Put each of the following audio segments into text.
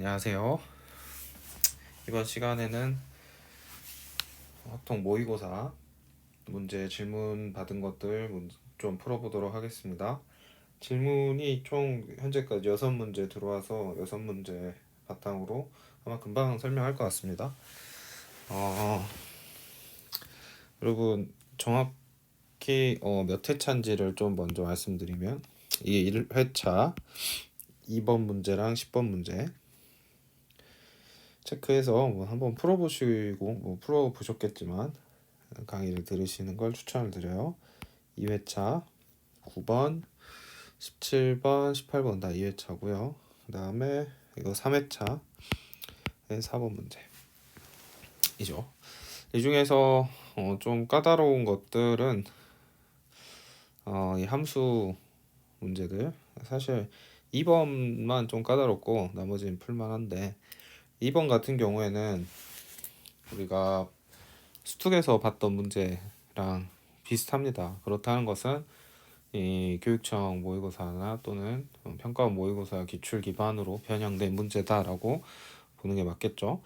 안녕하세요. 이번 시간에는 학통 모의고사 문제 질문 받은 것들 좀 풀어보도록 하겠습니다. 질문이 총 현재까지 6문제 들어와서 6문제 바탕으로 아마 금방 설명할 것 같습니다. 여러분 정확히 몇 회차인지를 좀 먼저 말씀드리면 이게 1회차 2번 문제랑 10번 문제 체크해서 한번 풀어보시고 풀어보셨겠지만 강의를 들으시는 걸 추천을 드려요. 2회차 9번, 17번, 18번 다 2회차고요. 그 다음에 이거 3회차 4번 문제이죠. 이 중에서 좀 까다로운 것들은 이 함수 문제들, 사실 2번만 좀 까다롭고 나머지는 풀만한데 2번 같은 경우에는 우리가 수특에서 봤던 문제랑 비슷합니다. 그렇다는 것은 이 교육청 모의고사나 또는 평가원 모의고사 기출 기반으로 변형된 문제다라고 보는 게 맞겠죠.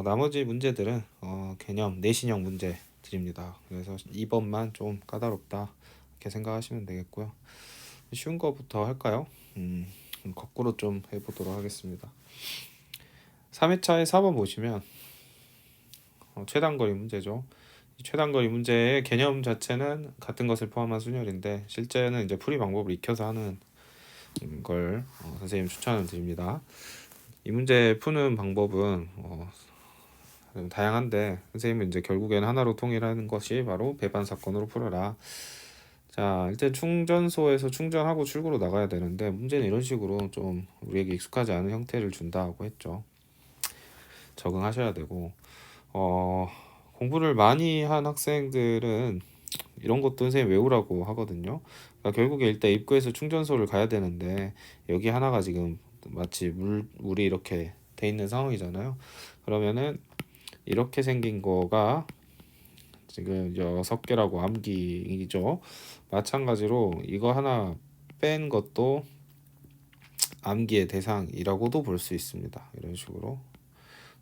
나머지 문제들은 개념 내신형 문제들입니다. 그래서 2번만 좀 까다롭다 이렇게 생각하시면 되겠고요. 쉬운 거부터 할까요? 거꾸로 좀 해보도록 하겠습니다. 3회차의 4번 보시면 최단거리 문제죠. 최단거리 문제의 개념 자체는 같은 것을 포함한 순열인데 실제는 이제 풀이 방법을 익혀서 하는 걸 선생님 추천을 드립니다. 이 문제 푸는 방법은 다양한데 선생님은 이제 결국에는 하나로 통일하는 것이 바로 배반 사건으로 풀어라. 자, 일단 충전소에서 충전하고 출구로 나가야 되는데 문제는 이런 식으로 좀 우리에게 익숙하지 않은 형태를 준다고 했죠. 적응하셔야 되고 공부를 많이 한 학생들은 이런 것도 선생님 외우라고 하거든요. 그러니까 결국에 일단 입구에서 충전소를 가야 되는데 여기 하나가 지금 마치 물이 이렇게 돼 있는 상황이잖아요. 그러면은 이렇게 생긴 거가 지금 6개라고 암기이죠. 마찬가지로 이거 하나 뺀 것도 암기의 대상이라고도 볼 수 있습니다. 이런 식으로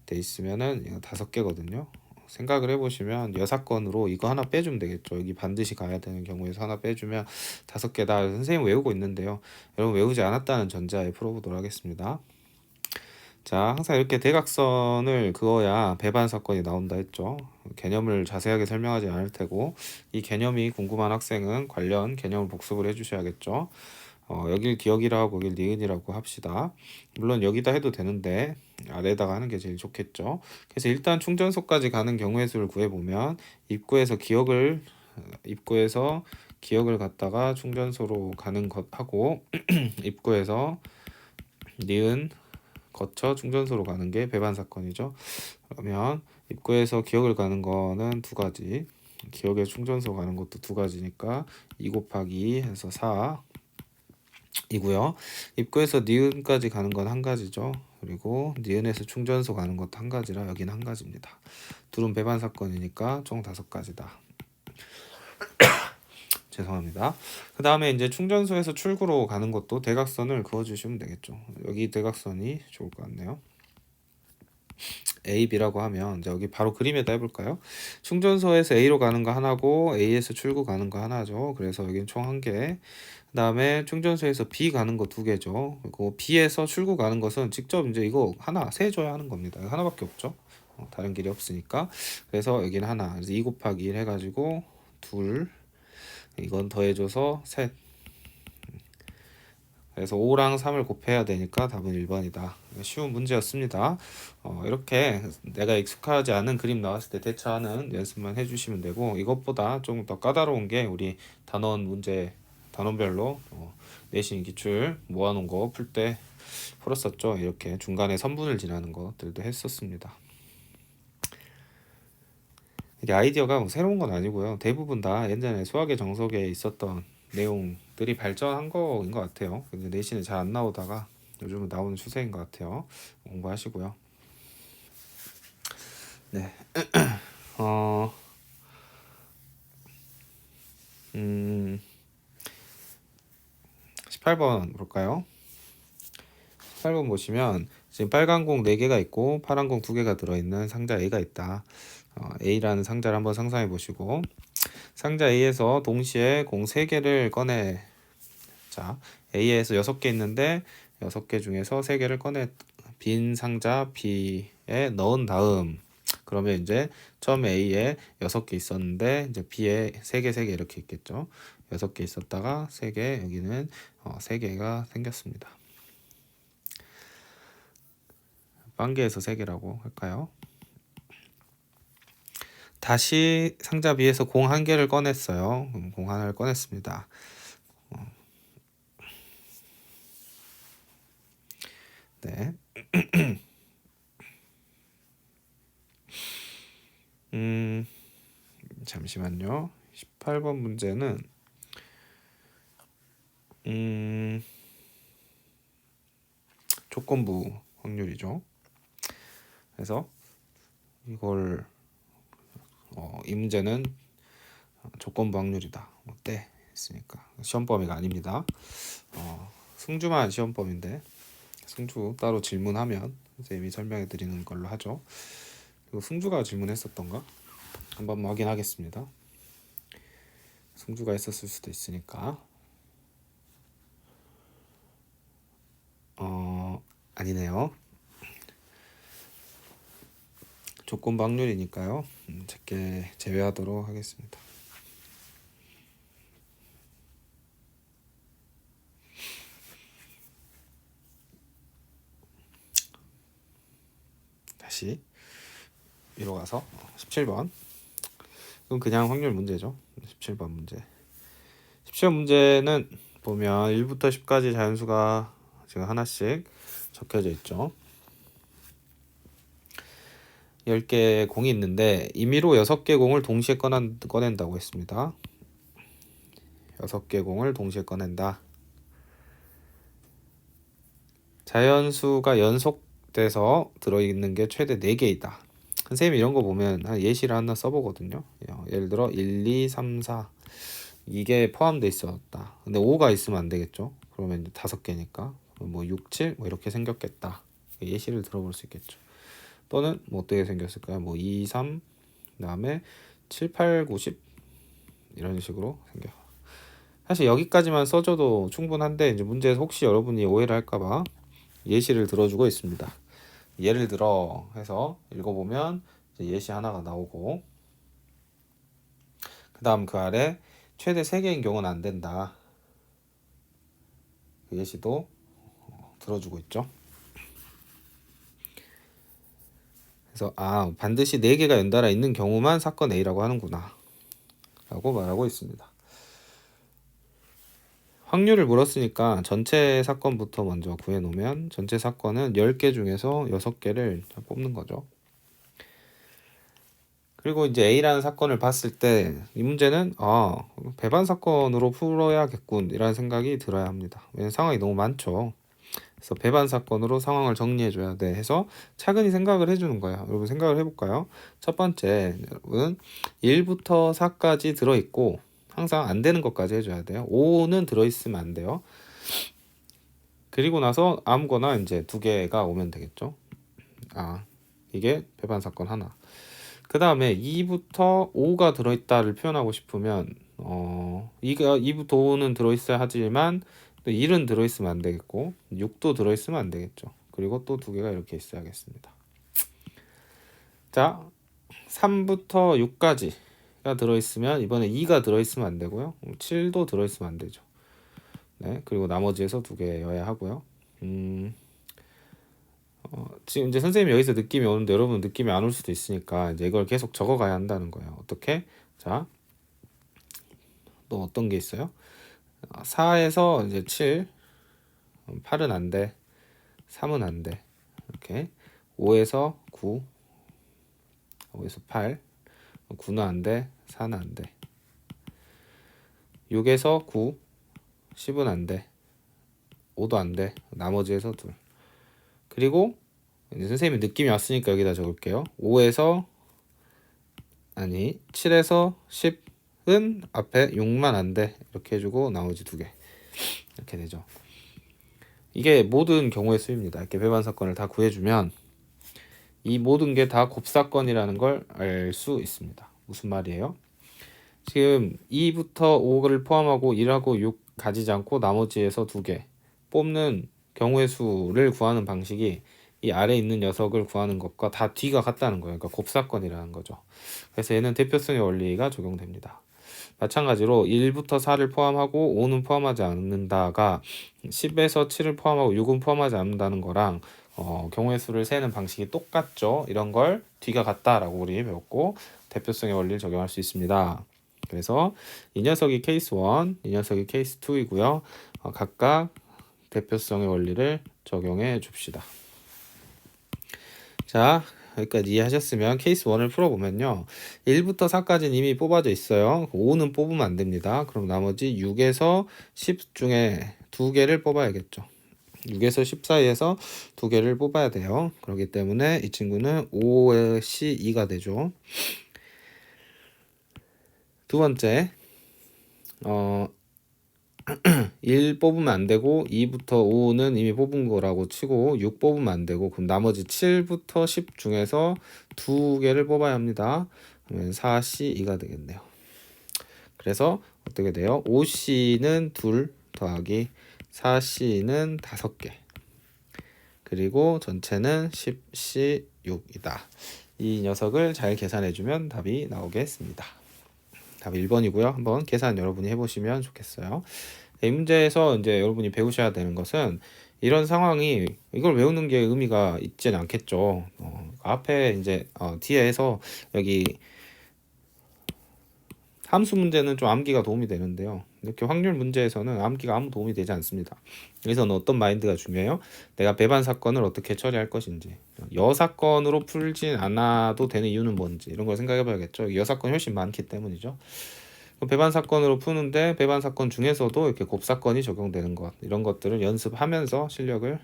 돼 있으면은 이거 5개거든요. 생각을 해보시면 여사건으로 이거 하나 빼주면 되겠죠. 여기 반드시 가야 되는 경우에서 하나 빼주면 5개다. 선생님 외우고 있는데요. 여러분 외우지 않았다는 전제하에 풀어보도록 하겠습니다. 자, 항상 이렇게 대각선을 그어야 배반 사건이 나온다 했죠. 개념을 자세하게 설명하지 않을 테고 이 개념이 궁금한 학생은 관련 개념을 복습을 해주셔야겠죠. 여길 기억이라 하고 여길 니은이라고 합시다. 물론 여기다 해도 되는데 아래에다가 하는 게 제일 좋겠죠. 그래서 일단 충전소까지 가는 경우의 수를 구해보면 입구에서 기억을 갖다가 충전소로 가는 것하고 입구에서 니은 거쳐 충전소로 가는 게 배반 사건이죠. 그러면 입구에서 기억을 가는 거는 2가지, 기억에 충전소 가는 것도 2가지니까 2 곱하기 2 해서 4 이고요. 입구에서 니은까지 가는 건 1가지죠. 그리고 니은에서 충전소 가는 것도 1가지라 여기는 1가지입니다. 둘은 배반 사건이니까 총 5가지다. 죄송합니다. 그 다음에 이제 충전소에서 출구로 가는 것도 대각선을 그어주시면 되겠죠. 여기 대각선이 좋을 것 같네요. A, B라고 하면 이제 여기 바로 그림에다 해볼까요? 충전소에서 A로 가는 거 하나고 A에서 출구 가는 거 하나죠. 그래서 여기는 총 1개. 그 다음에 충전소에서 B 가는 거 2개죠. 그리고 B에서 출구 가는 것은 직접 이제 이거 하나 세줘야 하는 겁니다. 하나밖에 없죠. 다른 길이 없으니까. 그래서 여기는 하나. 그래서 2 곱하기 1 해가지고 2. 이건 더해줘서 셋. 그래서 5랑 3을 곱해야 되니까 답은 1번이다. 쉬운 문제였습니다. 이렇게 내가 익숙하지 않은 그림 나왔을 때 대처하는 연습만 해주시면 되고 이것보다 좀 더 까다로운 게 우리 단원 문제 단원별로 내신 기출 모아놓은 거 풀 때 풀었었죠. 이렇게 중간에 선분을 지나는 것들도 했었습니다. 이게 아이디어가 뭐 새로운 건 아니고요. 대부분 다 예전에 수학의 정석에 있었던 내용들이 발전한 거인 것 같아요. 근데 내신에 잘 안 나오다가 요즘은 나오는 추세인 것 같아요. 공부하시고요. 네. 18번 볼까요? 18번 보시면 지금 빨간 공 4개가 있고 파란 공 2개가 들어있는 상자 A가 있다. A라는 상자를 한번 상상해 보시고 상자 A에서 동시에 공 3개를 꺼내. 자, A에서 6개 있는데 6개 중에서 3개를 꺼내 빈 상자 B에 넣은 다음 그러면 이제 처음에 A에 6개 있었는데 이제 B에 3개 3개 이렇게 있겠죠. 6개 있었다가 3개 여기는 3개가 생겼습니다. 빵개에서 3개라고 할까요? 다시 상자 B에서 공 1개를 꺼냈어요. 공 하나를 꺼냈습니다. 네. 잠시만요. 18번 문제는 조건부 확률이죠. 그래서 이걸 이 문제는 조건부 확률이다. 어때? 했으니까 시험 범위가 아닙니다. 승주만 시험 범위인데 승주 따로 질문하면 선생님이 설명해 드리는 걸로 하죠. 그리고 승주가 질문했었던가? 한번 확인하겠습니다. 승주가 했었을 수도 있으니까. 아니네요. 조건부 확률이니까요. 제게 제외하도록 하겠습니다. 다시 위로 가서 17번. 이건 그냥 확률 문제죠. 17번 문제. 17번 문제는 보면 1부터 10까지 자연수가 지금 하나씩 적혀져 있죠. 10개 공이 있는데 임의로 6개 공을 동시에 꺼낸다고 했습니다. 6개 공을 동시에 꺼낸다. 자연수가 연속돼서 들어있는 게 최대 4개이다. 선생님이 이런 거 보면 한 예시를 하나 써보거든요. 예를 들어 1, 2, 3, 4 이게 포함돼 있었다. 근데 5가 있으면 안 되겠죠. 그러면 이제 5개니까 뭐 6, 7 뭐 이렇게 생겼겠다. 예시를 들어볼 수 있겠죠. 또는 뭐 어떻게 생겼을까요? 뭐 2, 3 그다음에 7, 8, 9, 10 이런 식으로 생겨. 사실 여기까지만 써줘도 충분한데 이제 문제에서 혹시 여러분이 오해를 할까봐 예시를 들어주고 있습니다. 예를 들어 해서 읽어보면 이제 예시 하나가 나오고 그 다음 그 아래 최대 3개인 경우는 안 된다. 그 예시도 들어주고 있죠. 그래서 반드시 4개가 연달아 있는 경우만 사건 A라고 하는구나 라고 말하고 있습니다. 확률을 물었으니까 전체 사건부터 먼저 구해놓으면 전체 사건은 10개 중에서 6개를 뽑는 거죠. 그리고 이제 A라는 사건을 봤을 때 이 문제는 배반 사건으로 풀어야겠군 이라는 생각이 들어야 합니다. 왜냐면 상황이 너무 많죠. 그래서 배반 사건으로 상황을 정리해줘야 돼 해서 차근히 생각을 해주는 거예요. 여러분 생각을 해볼까요? 첫 번째 여러분 1부터 4까지 들어있고 항상 안 되는 것까지 해줘야 돼요. 5는 들어있으면 안 돼요. 그리고 나서 아무거나 이제 2개가 오면 되겠죠. 이게 배반 사건 하나. 그 다음에 2부터 5가 들어있다를 표현하고 싶으면 2부터 5는 들어있어야 하지만 또 1은 들어있으면 안 되겠고 6도 들어있으면 안 되겠죠. 그리고 또 2개가 이렇게 있어야겠습니다. 자, 3부터 6까지가 들어있으면 이번에 2가 들어있으면 안 되고요. 7도 들어있으면 안 되죠. 네, 그리고 나머지에서 2개여야 하고요. 지금 이제 선생님이 여기서 느낌이 오는데 여러분 느낌이 안 올 수도 있으니까 이제 이걸 계속 적어가야 한다는 거예요. 어떻게? 자, 또 어떤 게 있어요? 4에서 이제 7, 8은 안 돼. 3은 안 돼. 이렇게 5에서 9, 5에서 8, 9는 안 돼. 4는 안 돼. 6에서 9, 10은 안 돼. 5도 안 돼. 나머지에서 둘. 그리고 이제 선생님이 느낌이 왔으니까 여기다 적을게요. 7에서 10은 앞에 6만 안 돼. 이렇게 해주고 나머지 2개. 이렇게 되죠. 이게 모든 경우의 수입니다. 이렇게 배반 사건을 다 구해주면 이 모든 게 다 곱사건이라는 걸 알 수 있습니다. 무슨 말이에요? 지금 2부터 5를 포함하고 1하고 6 가지지 않고 나머지에서 2개 뽑는 경우의 수를 구하는 방식이 이 아래에 있는 녀석을 구하는 것과 다 뒤가 같다는 거예요. 그러니까 곱사건이라는 거죠. 그래서 얘는 대표성의 원리가 적용됩니다. 마찬가지로 1부터 4를 포함하고 5는 포함하지 않는다가 10에서 7을 포함하고 6은 포함하지 않는다는 거랑 경우의 수를 세는 방식이 똑같죠. 이런 걸 뒤가 같다라고 우리 배웠고 대표성의 원리를 적용할 수 있습니다. 그래서 이 녀석이 케이스 1, 이 녀석이 케이스 2이고요. 각각 대표성의 원리를 적용해 줍시다. 자, 여기까지 이해하셨으면 케이스 1을 풀어보면요. 1부터 4까지는 이미 뽑아져 있어요. 5는 뽑으면 안 됩니다. 그럼 나머지 6에서 10 중에 2개를 뽑아야겠죠. 6에서 10 사이에서 2개를 뽑아야 돼요. 그렇기 때문에 이 친구는 5의 2가 되죠. 두 번째, 1 뽑으면 안 되고 2부터 5는 이미 뽑은 거라고 치고 6 뽑으면 안 되고 그럼 나머지 7부터 10 중에서 2개를 뽑아야 합니다. 그러면 4C2가 되겠네요. 그래서 어떻게 돼요? 5C는 2 더하기 4C는 5개 그리고 전체는 10C6이다. 이 녀석을 잘 계산해주면 답이 나오겠습니다. 답이 1번이고요. 한번 계산 여러분이 해보시면 좋겠어요. 이 문제에서 이제 여러분이 배우셔야 되는 것은 이런 상황이 이걸 외우는 게 의미가 있지는 않겠죠. 앞에 이제 뒤에서 여기 함수 문제는 좀 암기가 도움이 되는데요. 이렇게 확률 문제에서는 암기가 아무 도움이 되지 않습니다. 여기서는 어떤 마인드가 중요해요? 내가 배반 사건을 어떻게 처리할 것인지, 여 사건으로 풀진 않아도 되는 이유는 뭔지 이런 걸 생각해 봐야겠죠. 여 사건이 훨씬 많기 때문이죠. 배반 사건으로 푸는데 배반 사건 중에서도 이렇게 곱사건이 적용되는 것 이런 것들을 연습하면서 실력을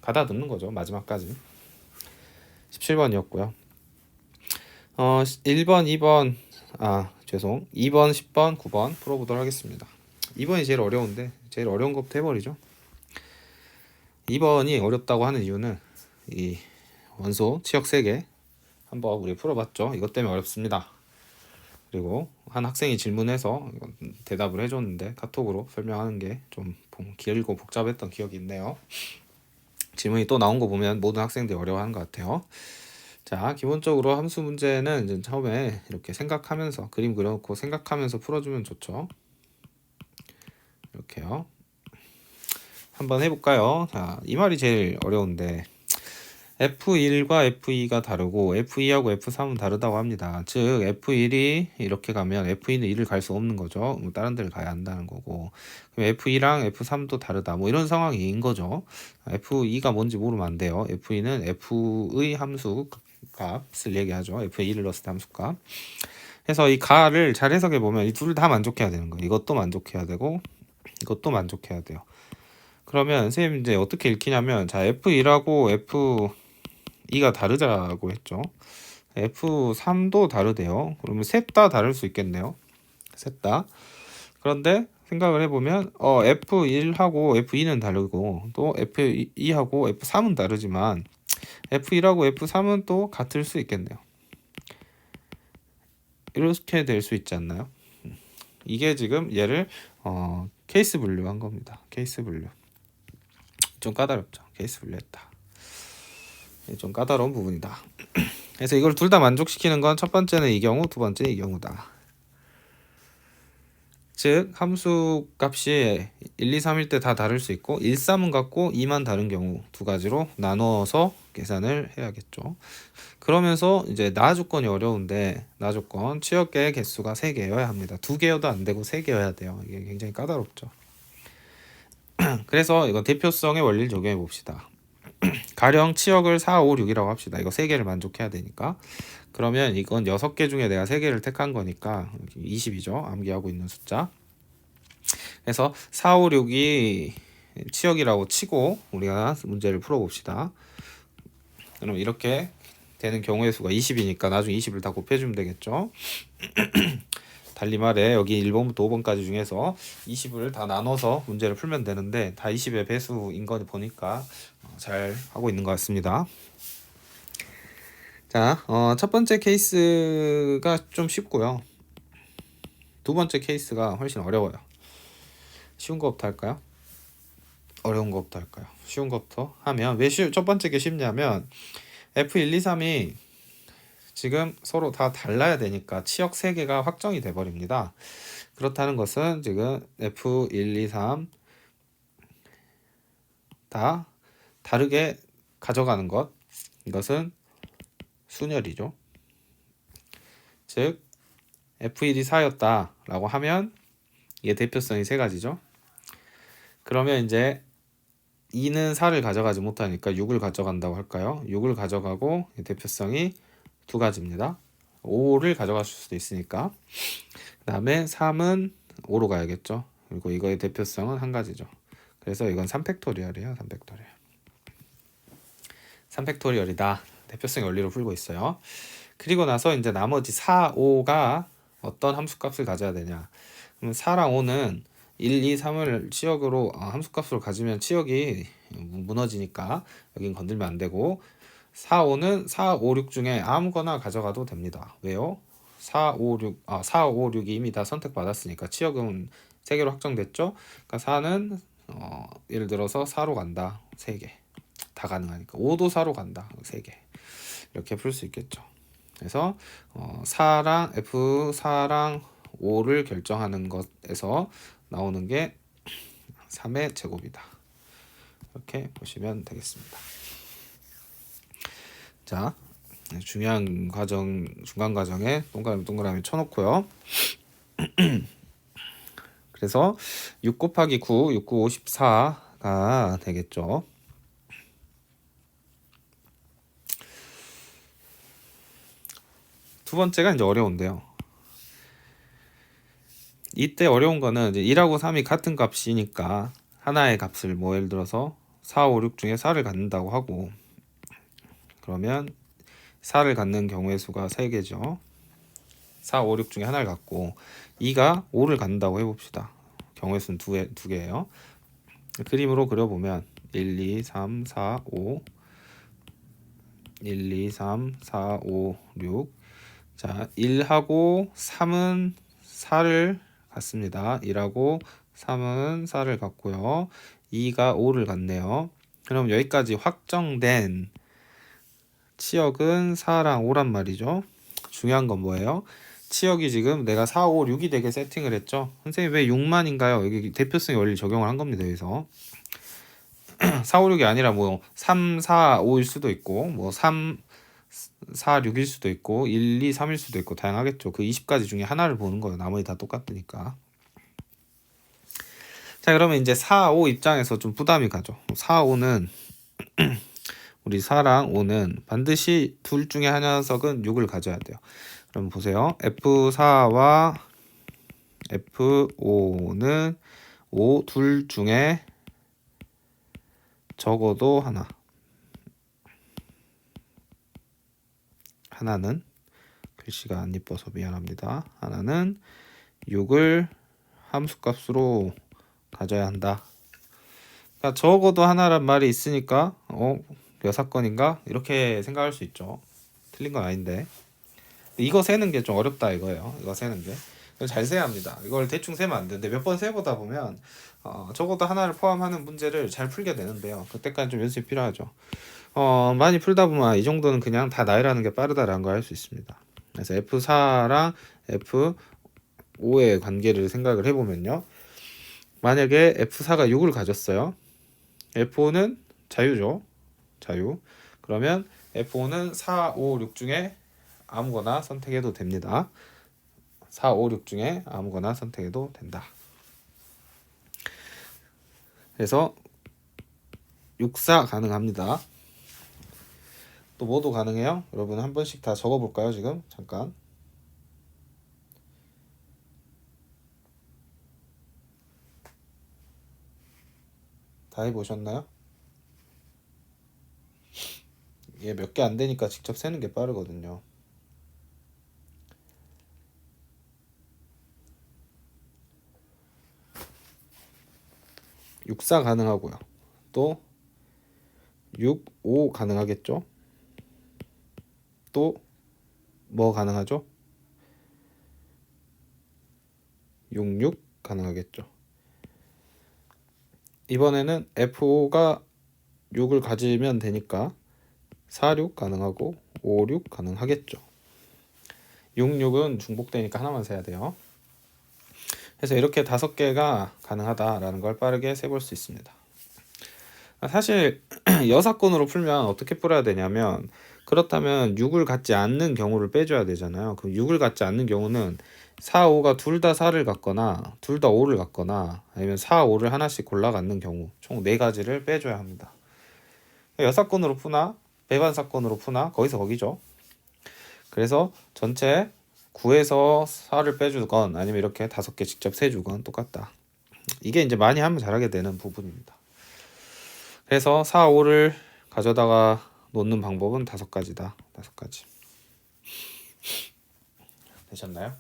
가다듬는 거죠. 마지막까지. 17번이었고요. 1번, 2번 2번, 10번, 9번 풀어보도록 하겠습니다. 2번이 제일 어려운데 제일 어려운 것부터 해버리죠. 2번이 어렵다고 하는 이유는 이 원소 치역 3개 한번 우리 풀어봤죠. 이것 때문에 어렵습니다. 그리고 한 학생이 질문해서 대답을 해줬는데 카톡으로 설명하는 게 좀 길고 복잡했던 기억이 있네요. 질문이 또 나온 거 보면 모든 학생들이 어려워하는 것 같아요. 자, 기본적으로 함수 문제는 이제 처음에 이렇게 생각하면서 그림 그려놓고 생각하면서 풀어주면 좋죠. 이렇게요. 한번 해볼까요? 자, 이 말이 제일 어려운데 F1과 F2가 다르고 F2하고 F3은 다르다고 합니다. 즉 F1이 이렇게 가면 F2는 1을 갈 수 없는 거죠. 다른 데를 가야 한다는 거고 그럼 F2랑 F3도 다르다. 뭐 이런 상황인 거죠. F2가 뭔지 모르면 안 돼요. F2는 F의 함수 값을 얘기하죠. F2를 넣었을 때 함수값. 그래서 이 가를 잘 해석해 보면 이 둘 다 만족해야 되는 거예요. 이것도 만족해야 되고 이것도 만족해야 돼요. 그러면 선생님 이제 어떻게 읽히냐면 자 F1하고 F2가 다르다고 했죠. F3도 다르대요. 그러면 셋 다 다를 수 있겠네요. 셋 다. 그런데 생각을 해보면 F1하고 F2는 다르고 또 F2하고 F3은 다르지만 F1하고 F3은 또 같을 수 있겠네요. 이렇게 될 수 있지 않나요? 이게 지금 얘를 케이스 분류한 겁니다. 케이스 분류. 좀 까다롭죠. 케이스 분류했다. 좀 까다로운 부분이다. 그래서 이걸 둘 다 만족시키는 건 첫 번째는 이 경우, 두 번째는 이 경우다. 즉 함수 값이 1, 2, 3일 때 다 다를 수 있고 1, 3은 같고 2만 다른 경우 두 가지로 나눠서 계산을 해야겠죠. 그러면서 이제 나 조건이 어려운데 나 조건 치역계의 개수가 3개여야 합니다. 2개여도 안 되고 3개여야 돼요. 이게 굉장히 까다롭죠. 그래서 이거 대표성의 원리를 적용해 봅시다. 가령 치역을 4, 5, 6이라고 합시다. 이거 3개를 만족해야 되니까. 그러면 이건 6개 중에 내가 3개를 택한 거니까 20이죠. 암기하고 있는 숫자. 그래서 4, 5, 6이 치역이라고 치고 우리가 문제를 풀어봅시다. 그럼 이렇게 되는 경우의 수가 20이니까 나중에 20을 다 곱해주면 되겠죠. 달리 말해 여기 1번부터 5번까지 중에서 20을 다 나눠서 문제를 풀면 되는데 다 20의 배수인 거 보니까 잘 하고 있는 것 같습니다. 자, 첫 번째 케이스가 좀 쉽고요. 두 번째 케이스가 훨씬 어려워요. 쉬운 거부터 할까요? 어려운 거부터 할까요? 쉬운 거부터 하면 왜 첫 번째 게 쉽냐면 F1, 2, 3이 지금 서로 다 달라야 되니까 치역 3개가 확정이 돼 버립니다. 그렇다는 것은 지금 F1, 2, 3 다 다르게 가져가는 것, 이것은 순열이죠. 즉 F1이 4였다 라고 하면 이게 대표성이 3가지죠. 그러면 이제 2는 4를 가져가지 못하니까 6을 가져간다고 할까요? 6을 가져가고 대표성이 2가지입니다. 5를 가져갈 수도 있으니까. 그 다음에 3은 5로 가야겠죠. 그리고 이거의 대표성은 1가지죠. 그래서 이건 3팩토리얼이에요. 3팩토리얼. 3팩토리얼이다. 대표성 원리로 풀고 있어요. 그리고 나서 이제 나머지 4, 5가 어떤 함수값을 가져야 되냐. 그럼 4랑 5는 1, 2, 3을 치역으로 함수값으로 가지면 치역이 무너지니까 여긴 건들면 안 되고 4, 5는 4, 5, 6 중에 아무거나 가져가도 됩니다. 왜요? 4, 5, 6이 이미 다 선택받았으니까 치역은 3개로 확정됐죠? 그러니까 4는 예를 들어서 4로 간다. 3개. 다 가능하니까 5도 4로 간다. 3개. 이렇게 풀 수 있겠죠. 그래서 4랑 F4랑 5를 결정하는 것에서 나오는 게 3의 제곱이다. 이렇게 보시면 되겠습니다. 자, 중요한 과정, 중간 과정에 동그라미 쳐놓고요. 그래서 6 곱하기 9, 6, 9, 54가 되겠죠. 두 번째가 이제 어려운데요. 이때 어려운 거는 이제 1하고 3이 같은 값이니까 하나의 값을 뭐 예를 들어서 4, 5, 6 중에 4를 갖는다고 하고 그러면 4를 갖는 경우의 수가 3개죠. 4, 5, 6 중에 하나를 갖고 2가 5를 갖는다고 해봅시다. 경우의 수는 2개예요. 그림으로 그려보면 1, 2, 3, 4, 5 1, 2, 3, 4, 5, 6 자, 1하고 3은 4를 갖습니다. 1하고 3은 4를 갖고요. 2가 5를 갖네요. 그럼 여기까지 확정된 치역은 4랑 5란 말이죠. 중요한 건 뭐예요? 치역이 지금 내가 4, 5, 6이 되게 세팅을 했죠. 선생님 왜 6만인가요? 여기 대표성의 원리 적용을 한 겁니다. 여기서 4, 5, 6이 아니라 뭐 3, 4, 5일 수도 있고 뭐 3, 4, 6일 수도 있고 1, 2, 3일 수도 있고 다양하겠죠. 그 20가지 중에 하나를 보는 거예요. 나머지 다 똑같으니까. 자, 그러면 이제 4, 5 입장에서 좀 부담이 가죠. 4, 5는 우리 4랑 5는 반드시 둘 중에 한 녀석은 6을 가져야 돼요. 그럼 보세요. F4와 F5는 5 둘 중에 적어도 하나는 글씨가 안 이뻐서 미안합니다. 하나는 6을 함수값으로 가져야 한다. 그러니까 적어도 하나란 말이 있으니까 몇 사건인가? 이렇게 생각할 수 있죠. 틀린 건 아닌데 이거 세는 게 좀 어렵다 이거예요. 이거 세는 게 잘 세야 합니다. 이걸 대충 세면 안 되는데 몇 번 세보다 보면 적어도 하나를 포함하는 문제를 잘 풀게 되는데요. 그때까지 좀 연습이 필요하죠. 많이 풀다 보면 이 정도는 그냥 다 나열하는 게 빠르다라는 걸 알 수 있습니다. 그래서 F4랑 F5의 관계를 생각을 해보면요. 만약에 F4가 6을 가졌어요. F5는 자유죠. 자유. 그러면 F5는 4, 5, 6 중에 아무거나 선택해도 됩니다. 4, 5, 6 중에 아무거나 선택해도 된다. 그래서 6사 가능합니다. 또 뭐도 가능해요? 여러분 한 번씩 다 적어볼까요? 지금 잠깐. 다 해보셨나요? 이게 몇 개 안 되니까 직접 세는 게 빠르거든요. 64 가능하고요. 또 65 가능하겠죠. 또 뭐 가능하죠? 66 가능하겠죠. 이번에는 F5가 6을 가지면 되니까 46 가능하고 56 가능하겠죠. 66은 중복되니까 하나만 세야 돼요. 그래서 이렇게 5개가 가능하다라는 걸 빠르게 세볼 수 있습니다. 사실 여사건으로 풀면 어떻게 풀어야 되냐면, 그렇다면 6을 갖지 않는 경우를 빼줘야 되잖아요. 그럼 6을 갖지 않는 경우는 4, 5가 둘 다 4를 갖거나 둘 다 5를 갖거나 아니면 4, 5를 하나씩 골라 갖는 경우 총 4가지를 빼줘야 합니다. 여사건으로 푸나 배반 사건으로 푸나 거기서 거기죠. 그래서 전체 9에서 4를 빼주건 아니면 이렇게 5개 직접 세주건 똑같다. 이게 이제 많이 하면 잘하게 되는 부분입니다. 그래서 4, 5를 가져다가 놓는 방법은 5가지다. 5가지. 되셨나요?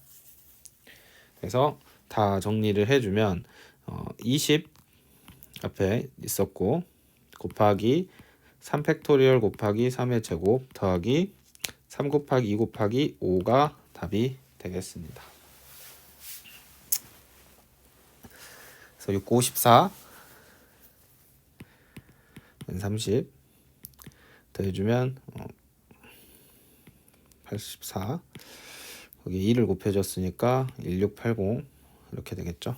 그래서 다 정리를 해주면 20 앞에 있었고 곱하기 3팩토리얼 곱하기 3의 제곱 더하기 3 곱하기 2 곱하기 5가 답이 되겠습니다. 그래서 6, 9, 54 30 더해주면 84 거기 2를 곱해줬으니까 1680 이렇게 되겠죠.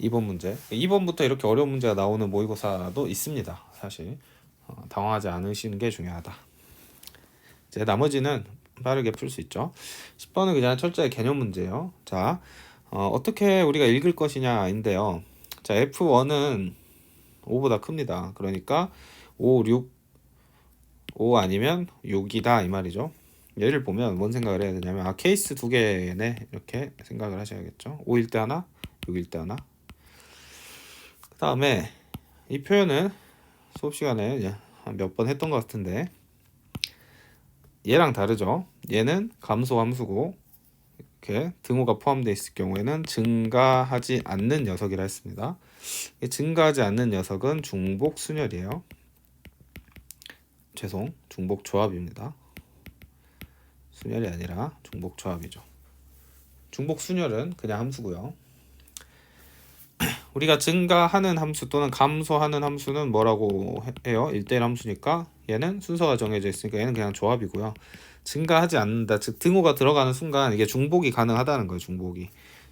2번 문제. 2번부터 이렇게 어려운 문제가 나오는 모의고사도 있습니다. 사실 당황하지 않으시는 게 중요하다. 이제 나머지는 빠르게 풀 수 있죠. 10번은 그냥 철저히 개념 문제예요. 자, 어떻게 우리가 읽을 것이냐인데요. 자, F1은 5보다 큽니다. 그러니까 5, 6, 5 아니면 6이다 이 말이죠. 예를 보면 뭔 생각을 해야 되냐면 케이스 2개네 이렇게 생각을 하셔야겠죠. 5일 때 하나, 6일 때 하나. 그 다음에 이 표현은 수업 시간에 몇 번 했던 것 같은데 얘랑 다르죠. 얘는 감소 함수고 이렇게 등호가 포함되어 있을 경우에는 증가하지 않는 녀석이라 했습니다. 증가하지 않는 녀석은 중복 순열이에요. 중복 조합입니다. 순열이 아니라 중복 조합이죠. 중복 순열은 그냥 함수고요. 우리가 증가하는 함수 또는 감소하는 함수는 뭐라고 해요? 1대1 함수니까 얘는 순서가 정해져 있으니까 얘는 그냥 조합이고요. 증가하지 않는다, 즉 등호가 들어가는 순간 이게 중복이 가능하다는 거예요.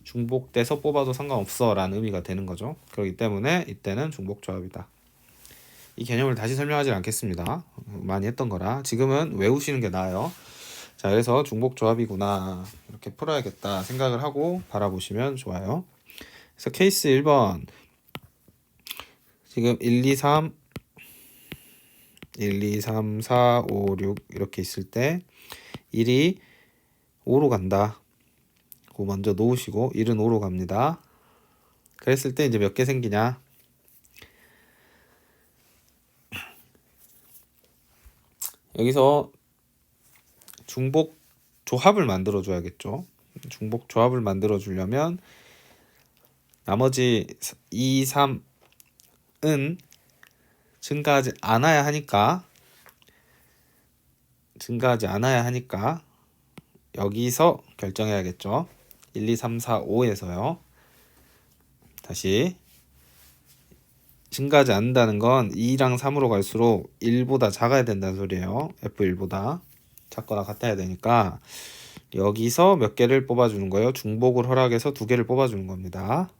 중복돼서 뽑아도 상관없어 라는 의미가 되는 거죠. 그렇기 때문에 이때는 중복 조합이다. 이 개념을 다시 설명하지 않겠습니다. 많이 했던 거라 지금은 외우시는 게 나아요. 자, 그래서 중복 조합이구나 이렇게 풀어야겠다 생각을 하고 바라보시면 좋아요. 그래서 케이스 1번 지금 1, 2, 3 4, 5, 6 이렇게 있을 때 1이 5로 간다. 그거 먼저 놓으시고 1은 5로 갑니다. 그랬을 때 이제 몇 개 생기냐? 여기서 중복 조합을 만들어 줘야겠죠. 중복 조합을 만들어 주려면 나머지 2, 3은 증가하지 않아야 하니까 여기서 결정해야겠죠. 1, 2, 3, 4, 5에서요. 다시 증가하지 않는다는 건 2랑 3으로 갈수록 1보다 작아야 된다는 소리예요. F1보다 작거나 같아야 되니까 여기서 몇 개를 뽑아주는 거예요. 중복을 허락해서 2개를 뽑아주는 겁니다.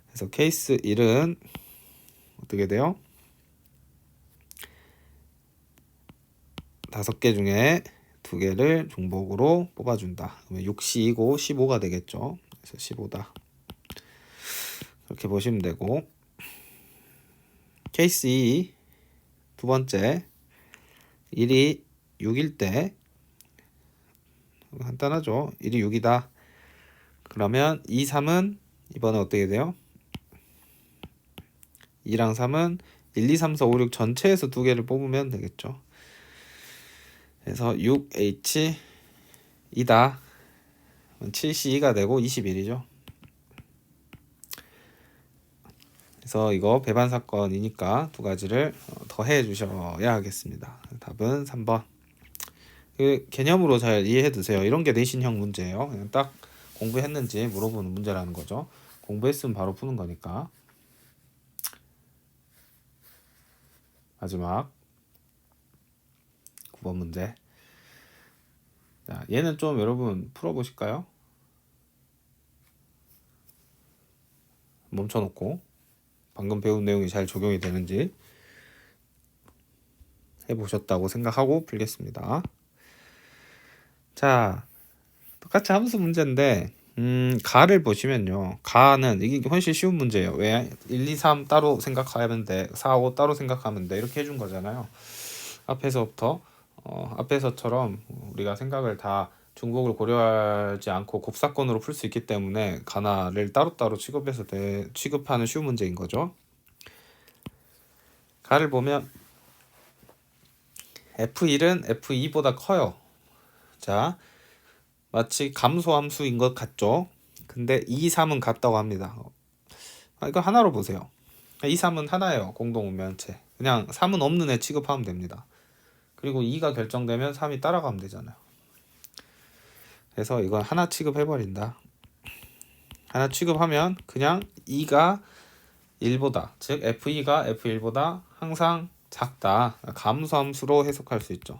그래서 케이스 1은 어떻게 돼요? 5개 중에 2개를 중복으로 뽑아준다. 그러면 6C이고 15가 되겠죠. 그래서 15다. 그렇게 보시면 되고, 케이스 2 두 번째 1이 6일 때 간단하죠. 1이 6이다. 그러면 2, 3은 이번에 어떻게 돼요? 2랑 3은 1, 2, 3, 4, 5, 6 전체에서 2개를 뽑으면 되겠죠. 그래서 6H 2다. 7C2가 되고 21이죠. 그래서 이거 배반 사건이니까 두 가지를 더해 주셔야 하겠습니다. 답은 3번. 그 개념으로 잘 이해해 두세요. 이런 게 내신형 문제예요. 그냥 딱 공부했는지 물어보는 문제라는 거죠. 공부했으면 바로 푸는 거니까. 마지막 9번 문제. 자, 얘는 좀 여러분 풀어보실까요? 멈춰놓고 방금 배운 내용이 잘 적용이 되는지 해보셨다고 생각하고 풀겠습니다. 자, 똑같이 함수 문제인데 가를 보시면요. 가는 이게 훨씬 쉬운 문제예요. 왜? 1, 2, 3 따로 생각하면 돼. 4, 5 따로 생각하면 돼. 이렇게 해준 거잖아요. 앞에서부터 앞에서처럼 우리가 생각을 다 중복을 고려하지 않고 곱사건으로 풀 수 있기 때문에 가나를 따로따로 취급하는 쉬운 문제인 거죠. 가를 보면 F1은 F2보다 커요. 자, 마치 감소함수인 것 같죠? 근데 2, 3은 같다고 합니다. 이거 하나로 보세요. 2, 3은 하나예요. 공동우면체. 그냥 3은 없는 애 취급하면 됩니다. 그리고 2가 결정되면 3이 따라가면 되잖아요. 그래서 이건 하나 취급해버린다. 하나 취급하면 그냥 2가 1보다, 즉 F2가 F1보다 항상 작다. 감소함수로 해석할 수 있죠.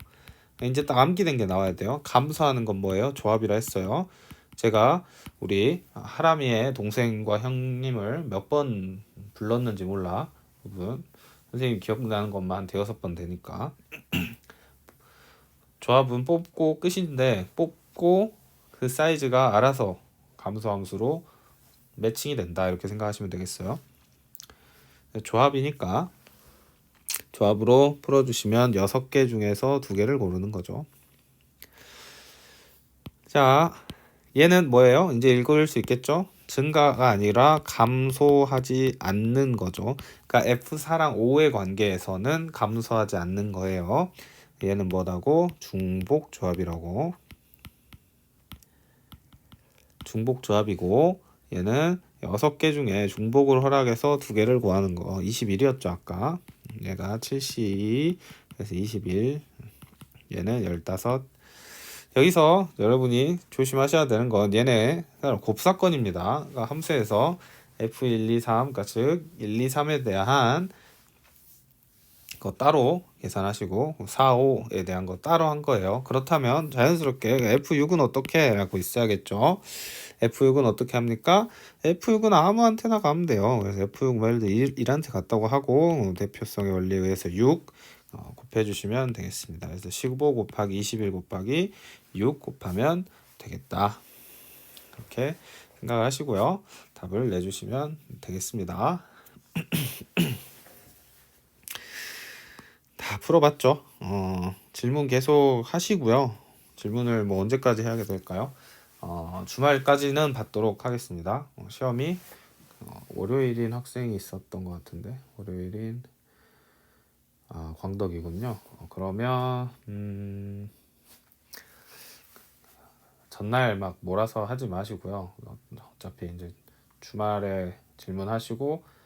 이제 딱 암기된 게 나와야 돼요. 감소하는 건 뭐예요? 조합이라 했어요. 제가 우리 하람이의 동생과 형님을 몇 번 불렀는지 몰라. 부분 선생님 기억나는 것만 한 5번 되니까. 조합은 뽑고 끝인데 뽑고 그 사이즈가 알아서 감소함수로 매칭이 된다. 이렇게 생각하시면 되겠어요. 조합이니까 조합으로 풀어주시면 6개 중에서 2개를 고르는 거죠. 자, 얘는 뭐예요? 이제 읽을 수 있겠죠? 증가가 아니라 감소하지 않는 거죠. 그러니까 F4랑 5의 관계에서는 감소하지 않는 거예요. 얘는 뭐라고? 중복 조합이라고. 중복 조합이고 얘는 6개 중에 중복을 허락해서 2개를 구하는 거. 21이었죠 아까. 얘가 72, 그래서 21, 얘는 15. 여기서 여러분이 조심하셔야 되는 건 얘네 곱사건입니다. 그러니까 함수에서 F1, 2, 3, 그러니까 즉 1, 2, 3에 대한 거 따로 계산하시고 4, 5에 대한 거 따로 한 거예요. 그렇다면 자연스럽게 F6은 어떻게 라고 있어야겠죠. F6은 어떻게 합니까? F6은 아무한테나 가면 돼요. 그래서 F6 말도 1한테 갔다고 하고 대표성의 원리에 의해서 6 곱해주시면 되겠습니다. 그래서 15 곱하기 21 곱하기 6 곱하면 되겠다. 이렇게 생각하시고요. 답을 내주시면 되겠습니다. 다 풀어봤죠? 질문 계속 하시고요. 질문을 뭐 언제까지 해야 될까요? 주말까지는 받도록 하겠습니다. 시험이 월요일인 학생이 있었던 것 같은데 월요일인 광덕이군요. 그러면 전날 막 몰아서 하지 마시고요. 어차피 이제 주말에 질문하시고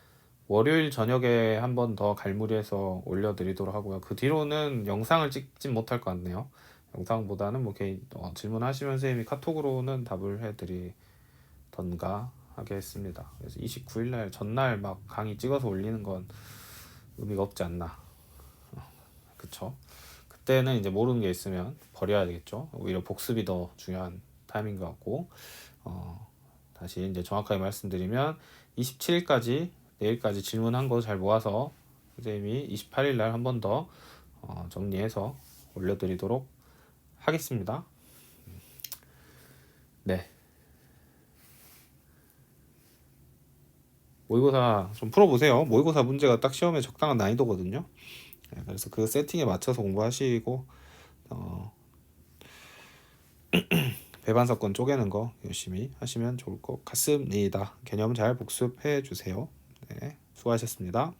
월요일 저녁에 한 번 더 갈무리해서 올려드리도록 하고요. 그 뒤로는 영상을 찍진 못할 것 같네요. 영상보다는 뭐 개인 질문하시면 선생님이 카톡으로는 답을 해드리던가 하겠습니다. 그래서 29일날 전날 막 강의 찍어서 올리는 건 의미가 없지 않나. 그쵸? 그때는 이제 모르는 게 있으면 버려야 되겠죠. 오히려 복습이 더 중요한 타임인 것 같고 다시 이제 정확하게 말씀드리면 27일까지 내일까지 질문한 거 잘 모아서 선생님이 28일 날 한 번 더 정리해서 올려드리도록 하겠습니다. 네. 모의고사 좀 풀어보세요. 모의고사 문제가 딱 시험에 적당한 난이도거든요. 네, 그래서 그 세팅에 맞춰서 공부하시고 배반사건 쪼개는 거 열심히 하시면 좋을 것 같습니다. 개념 잘 복습해 주세요. 네, 수고하셨습니다.